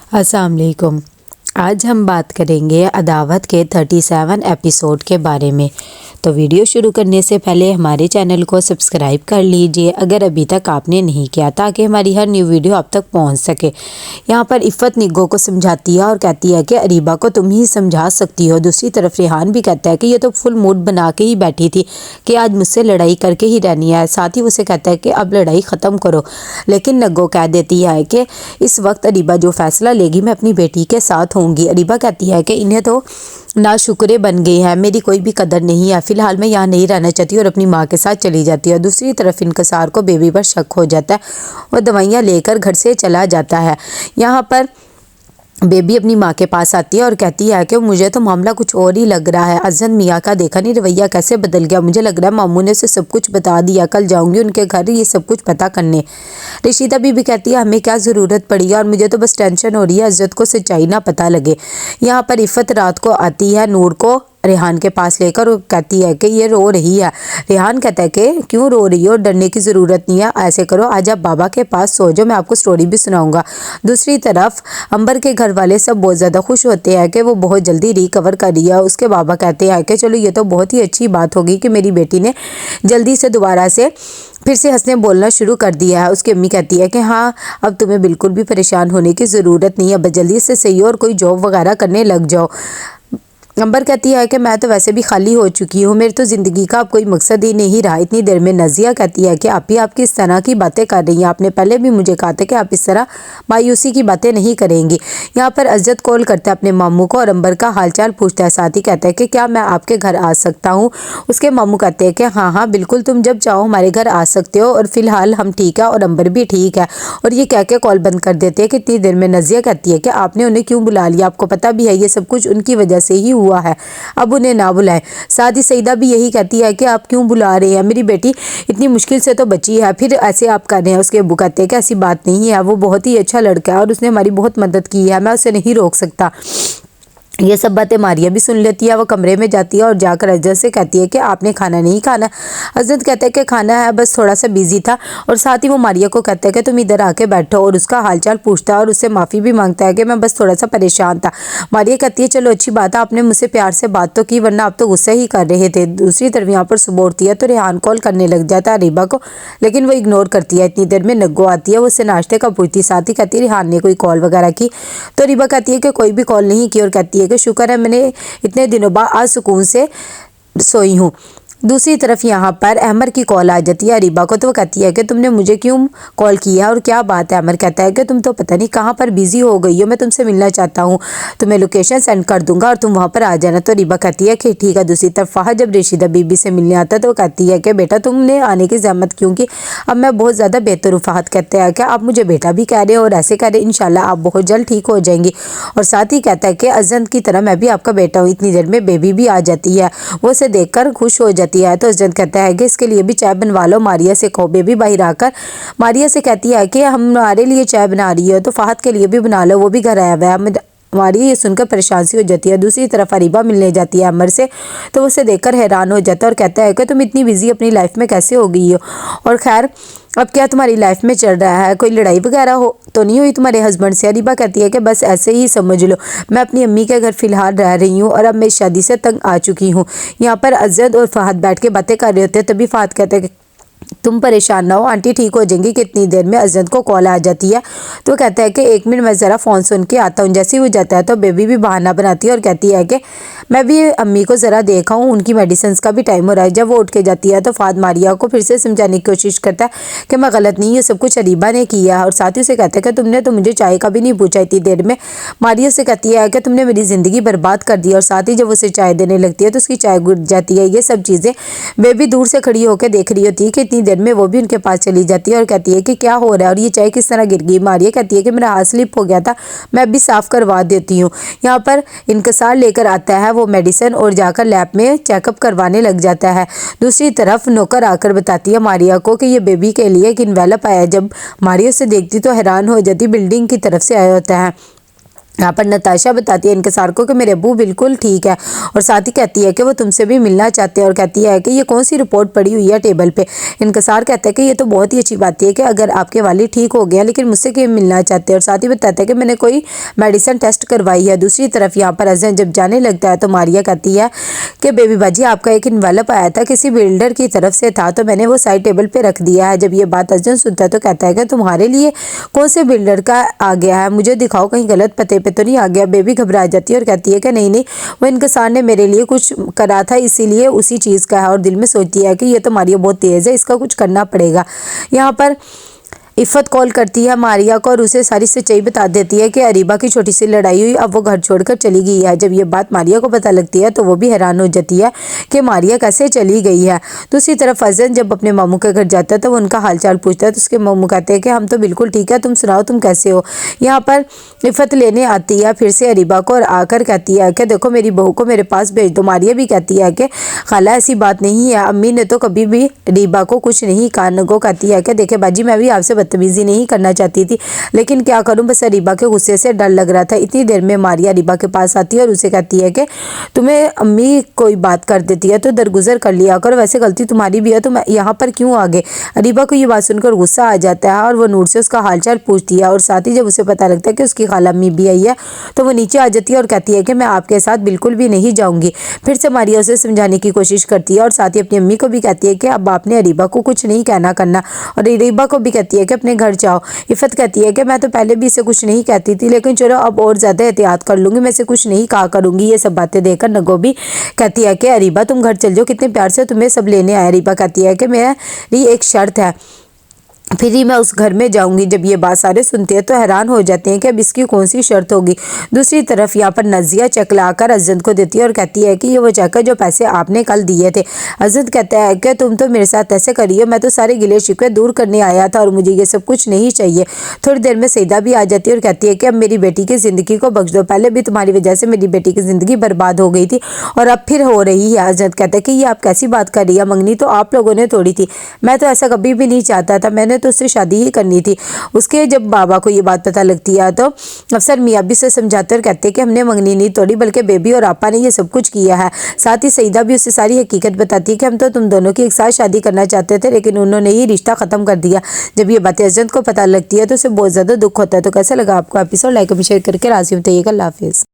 अस्सलाम वालेकुम। आज हम बात करेंगे अदावत के 37 एपिसोड के बारे में। तो वीडियो शुरू करने से पहले हमारे चैनल को सब्सक्राइब कर लीजिए अगर अभी तक आपने नहीं किया, ताकि हमारी हर न्यू वीडियो आप तक पहुंच सके। यहाँ पर इफ़त निग्गो को समझाती है और कहती है कि अरीबा को तुम ही समझा सकती हो। दूसरी तरफ रेहान भी कहता है कि ये तो फुल मूड बना के ही बैठी थी कि आज मुझसे लड़ाई करके ही रहनी है। साथ ही उसे कहता है कि अब लड़ाई ख़त्म करो, लेकिन निग्गो कह देती है कि इस वक्त अरीबा जो फ़ैसला लेगी मैं अपनी बेटी के साथ होंगी। अरीबा कहती है कि इन्हें तो नाशुक्रे बन गए हैं, मेरी कोई भी कदर नहीं है, फ़िलहाल मैं यहाँ नहीं रहना चाहती और अपनी माँ के साथ चली जाती है। दूसरी तरफ इनकसार को बेबी पर शक हो जाता है, वो दवाइयाँ लेकर घर से चला जाता है। यहाँ पर बेबी अपनी माँ के पास आती है और कहती है कि मुझे तो मामला कुछ और ही लग रहा है। अज़द मियाँ का देखा नहीं रवैया कैसे बदल गया, मुझे लग रहा है मामू ने उसे सब कुछ बता दिया। कल जाऊंगी उनके घर ये सब कुछ पता करने। रशीदा बीबी कहती है हमें क्या ज़रूरत पड़ी है, और मुझे तो बस टेंशन हो रही है अज़द को सच्चाई ना पता लगे। यहाँ पर इफ़त रात को आती है नूर को रेहान के पास लेकर और कहती है कि ये रो रही है। रेहान कहता है कि क्यों रो रही हो, डरने की ज़रूरत नहीं है, ऐसे करो आज आप बाबा के पास सो जाओ, मैं आपको स्टोरी भी सुनाऊंगा। दूसरी तरफ अंबर के घर वाले सब बहुत ज़्यादा खुश होते हैं कि वो बहुत जल्दी रिकवर कर रही है। उसके बाबा कहते हैं कि चलो ये तो बहुत ही अच्छी बात होगी कि मेरी बेटी ने जल्दी से दोबारा से फिर से हंसने बोलना शुरू कर दिया है। उसकी अम्मी कहती है कि हाँ, अब तुम्हें बिल्कुल भी परेशान होने की ज़रूरत नहीं है, बस जल्दी से सही हो और कोई जॉब वगैरह करने लग जाओ। अंबर कहती है कि मैं तो वैसे भी खाली हो चुकी हूँ, मेरी तो ज़िंदगी का अब कोई मकसद ही नहीं रहा। इतनी देर में नज़िया कहती है कि आप ही आपकी इस तरह की बातें कर रही हैं, आपने पहले भी मुझे कहा था कि आप इस तरह मायूसी की बातें नहीं करेंगी। यहाँ पर अज़द कॉल करता है अपने मामू को और अंबर का हालचाल पूछता है। साथ ही कहता है कि क्या मैं आपके घर आ सकता हूँ। उसके मामू कहते हैं कि हाँ हाँ बिल्कुल, तुम जब चाहो हमारे घर आ सकते हो, और फिलहाल हम ठीक है और अंबर भी ठीक है। और ये कह के कॉल बंद कर देते हैं कि इतनी देर में नज़िया कहती है कि आपने उन्हें क्यों बुला लिया, आपको पता भी है ये सब कुछ उनकी वजह से ही हुआ है, अब उन्हें ना बुलाएं। साथ ही सईदा भी यही कहती है कि आप क्यों बुला रहे हैं, मेरी बेटी इतनी मुश्किल से तो बची है, फिर ऐसे आप कर रहे हैं। उसके अब्बू कहते हैं कि ऐसी बात नहीं है, वो बहुत ही अच्छा लड़का है और उसने हमारी बहुत मदद की है, मैं उसे नहीं रोक सकता। ये सब बातें मारिया भी सुन लेती है। वो कमरे में जाती है और जाकर अज़द से कहती है कि आपने खाना नहीं खाना। अज़द कहता है कि खाना है, बस थोड़ा सा बिजी था। और साथ ही वो मारिया को कहता है कि तुम इधर आके बैठो, और उसका हालचाल पूछता है और उससे माफ़ी भी मांगता है कि मैं बस थोड़ा सा परेशान था। मारिया कहती है चलो अच्छी बात है, आपने मुझसे प्यार से बात तो की, वरना आप तो गुस्सा ही कर रहे थे। दूसरी तरफ यहाँ पर सुबह उठती है तो रेहान कॉल करने लग जाता है अरीबा को, लेकिन वो इग्नोर करती है। इतनी देर में नग्गो आती है, वो उससे नाश्ते का पूछती, साथ ही कहती है रेहान ने कोई कॉल वगैरह की। तो अरीबा कहती है कि कोई भी कॉल नहीं की, और कहती है कि शुक्र है मैंने इतने दिनों बाद आज सुकून से सोई हूँ। दूसरी तरफ यहाँ पर अहमर की कॉल आ जाती है अरीबा को, तो वो कहती है कि तुमने मुझे क्यों कॉल किया और क्या बात है। अहमर कहता है कि तुम तो पता नहीं कहाँ पर बिजी हो गई हो, मैं तुमसे मिलना चाहता हूँ, तुम्हें लोकेशन सेंड कर दूंगा और तुम वहाँ पर आ जाना। तो अरीबा कहती है कि ठीक है। दूसरी तरफ फहद जब रशीदा बीबी से मिलने आता है तो वो कहती है कि बेटा तुमने आने की जहमत क्यों की, अब मैं बहुत ज़्यादा बेहतर हूँ। फहद कहते हैं कि आप मुझे बेटा भी कह रहे हो और ऐसे कह रहे, इंशाल्लाह आप बहुत जल्द ठीक हो जाएंगी। और साथ ही कहता है कि अज़द की तरह मैं भी आपका बेटा हूँ। इतनी देर में बेबी भी आ जाती है, वो उसे देखकर खुश हो जाती है। तो अज़द कहता है कि इसके लिए भी चाय बनवा लो, मारिया से कहो। बेबी बाहर आकर मारिया से कहती है कि हमारे लिए चाय बना रही है तो फहद के लिए भी बना लो, वो भी घर आया हुआ है। मारिया ये सुनकर परेशान सी हो जाती है। दूसरी तरफ अरीबा मिलने जाती है अमर से, तो उसे देखकर हैरान हो जाता है और कहता है कि तुम इतनी बिजी अपनी लाइफ में कैसे हो गई हो, और खैर अब क्या तुम्हारी लाइफ में चल रहा है, कोई लड़ाई वगैरह हो तो नहीं हुई तुम्हारे हस्बैंड से। अरीबा कहती है कि बस ऐसे ही समझ लो, मैं अपनी अम्मी के घर फ़िलहाल रह रही हूँ और अब मैं शादी से तंग आ चुकी हूँ। यहाँ पर अज़द और फहद बैठ के बातें कर रहे होते हैं, तभी फहद कहते हैं कि तुम परेशान ना हो, आंटी ठीक हो जाएंगी। कितनी देर में अज़द को कॉल आ जाती है, तो कहता है कि एक मिनट मैं ज़रा फ़ोन सुन के आता हूँ। जैसे ही वो जाता है तो बेबी भी बहाना बनाती है और कहती है कि मैं भी अम्मी को ज़रा देखा हूँ, उनकी मेडिसिन का भी टाइम हो रहा है। जब वो उठ के जाती है तो फहद मारिया को फिर से समझाने की कोशिश करता है कि मैं गलत नहीं, ये सब कुछ अरीबा ने किया है। और साथ ही उसे कहता है कि तुमने तो मुझे चाय का भी नहीं पूछा इतनी देर में। मारिया से कहती है कि तुमने मेरी ज़िंदगी बर्बाद कर दी, और साथ ही जब उसे चाय देने लगती है तो उसकी चाय गिर जाती है। ये सब चीज़ें बेबी दूर से खड़ी होकर देख रही होती है कि इतनी देर में वो भी उनके पास चली जाती है और कहती है कि क्या हो रहा है और ये चाय किस तरह गिर गई। मारिया कहती है कि मेरा हाथ स्लिप हो गया था, मैं अभी साफ़ करवा देती हूँ। यहाँ पर इनकसार लेकर आता है वो मेडिसिन और जाकर लैब में चेकअप करवाने लग जाता है। दूसरी तरफ नौकर आकर बताती है मारिया को कि ये बेबी के लिए एक इन्वेलप आया है। जब मारिया उसे देखती तो हैरान हो जाती, बिल्डिंग की तरफ से आया होता है। यहाँ पर नताशा बताती है इंकसार को कि मेरे अब्बू बिल्कुल ठीक है, और साथ ही कहती है कि वो तुमसे भी मिलना चाहते हैं, और कहती है कि ये कौन सी रिपोर्ट पड़ी हुई है टेबल पे। इंकसार कहता है कि ये तो बहुत ही अच्छी बात है कि अगर आपके वालिद ठीक हो गया, लेकिन मुझसे क्यों मिलना चाहते हैं, और साथ ही बताता है कि मैंने कोई मेडिसिन टेस्ट करवाई है। दूसरी तरफ यहाँ पर अजहन जब जाने लगता है तो मारिया कहती है कि बेबी बाजी आपका एक इन्वेलप आया था, किसी बिल्डर की तरफ से था, तो मैंने वो साइड टेबल पे रख दिया है। जब ये बात अजहन सुनता है तो कहता है कि तुम्हारे लिए कौन से बिल्डर का आ गया है, मुझे दिखाओ कहीं गलत पते पे तो नहीं आ गया। बेबी घबरा जाती है और कहती है कि नहीं नहीं, वो इंकसार ने मेरे लिए कुछ करा था, इसीलिए उसी चीज़ का है, और दिल में सोचती है कि ये तो मारिया बहुत तेज़ है, इसका कुछ करना पड़ेगा। यहाँ पर इफ़त कॉल करती है मारिया को और उसे सारी सच्चाई बता देती है कि अरीबा की छोटी सी लड़ाई हुई, अब वो घर छोड़कर चली गई है। जब ये बात मारिया को पता लगती है तो वो भी हैरान हो जाती है कि मारिया कैसे चली गई है। दूसरी तरफ अजहन जब अपने मामू के घर जाता है तो वो उनका हालचाल पूछता है, तो उसके मामू कहते हैं कि हम तो बिल्कुल ठीक है, तुम सुनाओ तुम कैसे हो। यहाँ पर इफ़त लेने आती है फिर से अरीबा को और आकर कहती है कि देखो मेरी बहू को मेरे पास भेज दो। मारिया भी कहती है कि खाला ऐसी बात नहीं है, अम्मी ने तो कभी भी अरीबा को कुछ नहीं कहा। नगो कहती है कि देखे बाजी मैं भी आपसे बदतमीजी नहीं करना चाहती थी, लेकिन क्या करूं, बस अरीबा के गुस्से से डर लग रहा था। इतनी देर में मारिया अरीबा के पास आती है और उसे कहती है कि तुम्हें अम्मी कोई बात कर देती है तो दरगुजर कर लिया करो, वैसे गलती तुम्हारी भी है तो मैं यहाँ पर क्यों आ गए। अरीबा को ये बात सुनकर गुस्सा आ जाता है और वो नूर से उसका हालचाल पूछती है, और साथ ही जब उसे पता लगता है कि उसकी खाला अम्मी भी आई है तो वो नीचे आ जाती है और कहती है कि मैं आपके साथ बिल्कुल भी नहीं जाऊँगी। फिर से मारिया उसे समझाने की कोशिश करती है और साथ ही अपनी अम्मी को भी कहती है कि अब आपने अरीबा को कुछ नहीं कहना करना, और अरीबा को भी कहती है कि अपने घर जाओ। इफ़त कहती है कि मैं तो पहले भी इसे कुछ नहीं कहती थी, लेकिन चलो अब और ज़्यादा एहतियात कर लूँगी, मैं इसे कुछ नहीं कहा करूँगी। ये सब बातें देखकर नगो भी कहती है कि अरीबा तुम घर चल जाओ, कितने प्यार से तुम्हें सब लेने आए। अरीबा कहती है कि मेरी एक शर्त है, फिर ही मैं उस घर में जाऊंगी। जब ये बात सारे सुनते हैं तो हैरान हो जाते हैं कि अब इसकी कौन सी शर्त होगी। दूसरी तरफ यहाँ पर नज़िया चेक लाकर अजहन को देती है और कहती है कि ये वो चेक है जो पैसे आपने कल दिए थे। अजहन कहता है कि तुम तो मेरे साथ ऐसे करिए, मैं तो सारे गिले शिकवे दूर करने आया था और मुझे ये सब कुछ नहीं चाहिए। थोड़ी देर में सईदा भी आ जाती है और कहती है कि अब मेरी बेटी की ज़िंदगी को बख्श दो, पहले भी तुम्हारी वजह से मेरी बेटी की ज़िंदगी बर्बाद हो गई थी और अब फिर हो रही है। अजहन कहता है कि ये आप कैसी बात कर रही है, मंगनी तो आप लोगों ने तोड़ी थी, मैं तो ऐसा कभी भी नहीं चाहता था, मैंने तो उससे शादी ही करनी थी। उसके जब बाबा को ये बात पता लगती है तो अफसर मियाँ भी से समझाते और कहते हैं कि हमने मंगनी नहीं तोड़ी, बल्कि बेबी और आपा ने ये सब कुछ किया है। साथ ही सईदा भी उसे सारी हकीकत बताती है कि हम तो तुम दोनों की एक साथ शादी करना चाहते थे, लेकिन उन्होंने ही रिश्ता ख़त्म कर दिया। जब ये बातें अजहन को पता लगती है तो उसे बहुत ज़्यादा दुख होता है। तो कैसा लगा आपको एपिसोड, लाइक और शेयर करके राज़ी बताइएगा। अल्लाह हाफिज़।